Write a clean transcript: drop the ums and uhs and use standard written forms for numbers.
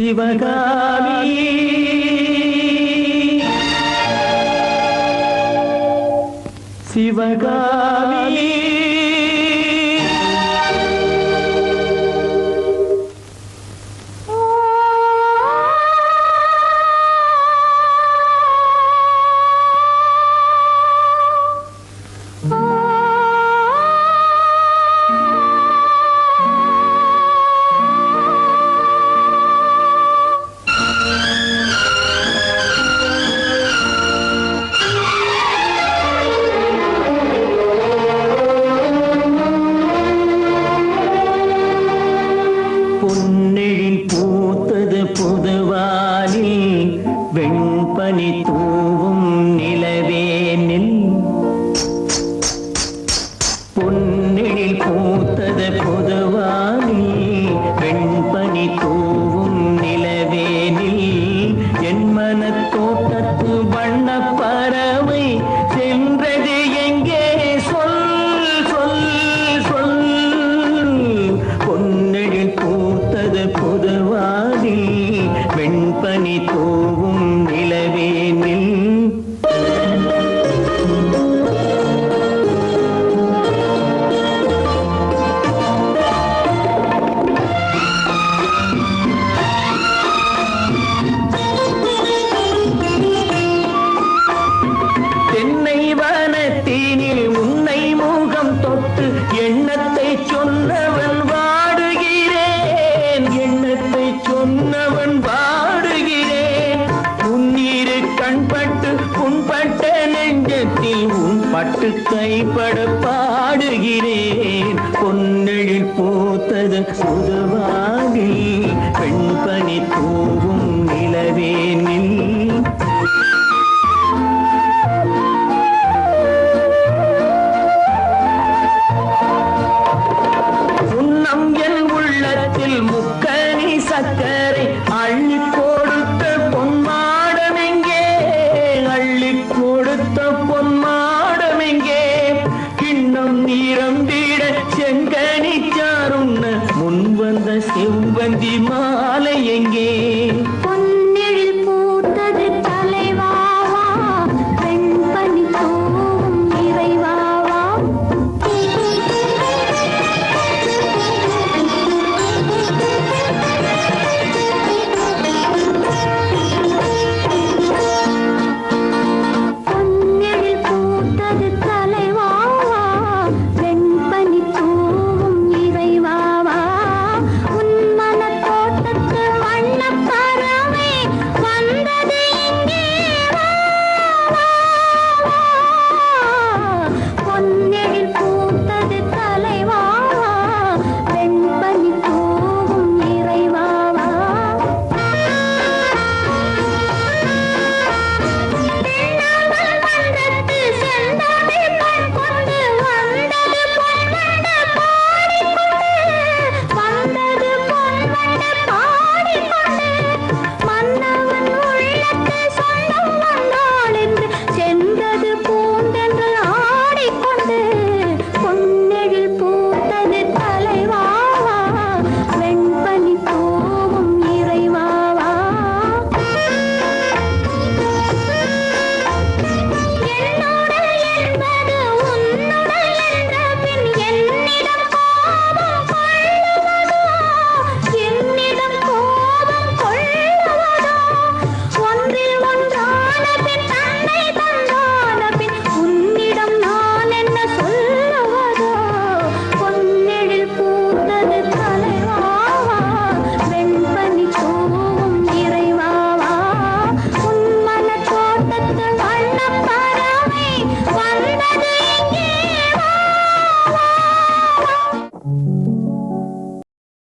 சிவகாமி சிவகாமி பொன்னெழில் பூத்தது புதுவானில் வெண்பனி தூவும் நிலவேனில் பொன்னெழில் பூத்தது புதுவானில் வெண்பனி தூவும் நிலவேனில் என் மனத்தோட்டத்து வண்ண பறவை சென்றது எங்கே சொல் சொல் சொல் பொன்னெழில் பூத்தது புதுவானில் வெண்பனி தூவும் நிலவேனில் தென்னை வனத்தினில் உன்னை முகம் தொட்டு எண்ணத்தை சொன்னவன் வாடுகிறேன் எண்ணத்தை சொன்னவன் வாடுகிறேன் உன்னிரு கண்பட்டு புண்பட்ட நெஞ்சத்தில் உன் பட்டு கைப்பட பாடுகிறேன் பொன்னெழில் பூத்தது புதுவானில் வெண்பனி தூவும் நிலவேனில் முக்கனி சக்கரை அள்ளி கொடுத்த பொன்மாடமெங்கே அள்ளி கொடுத்த பொன்மாடமெங்கே கிண்ணம் நீரம்பிட செங்கனி சாருண்ண முன் வந்த செவ்வந்தி மாலை எங்கே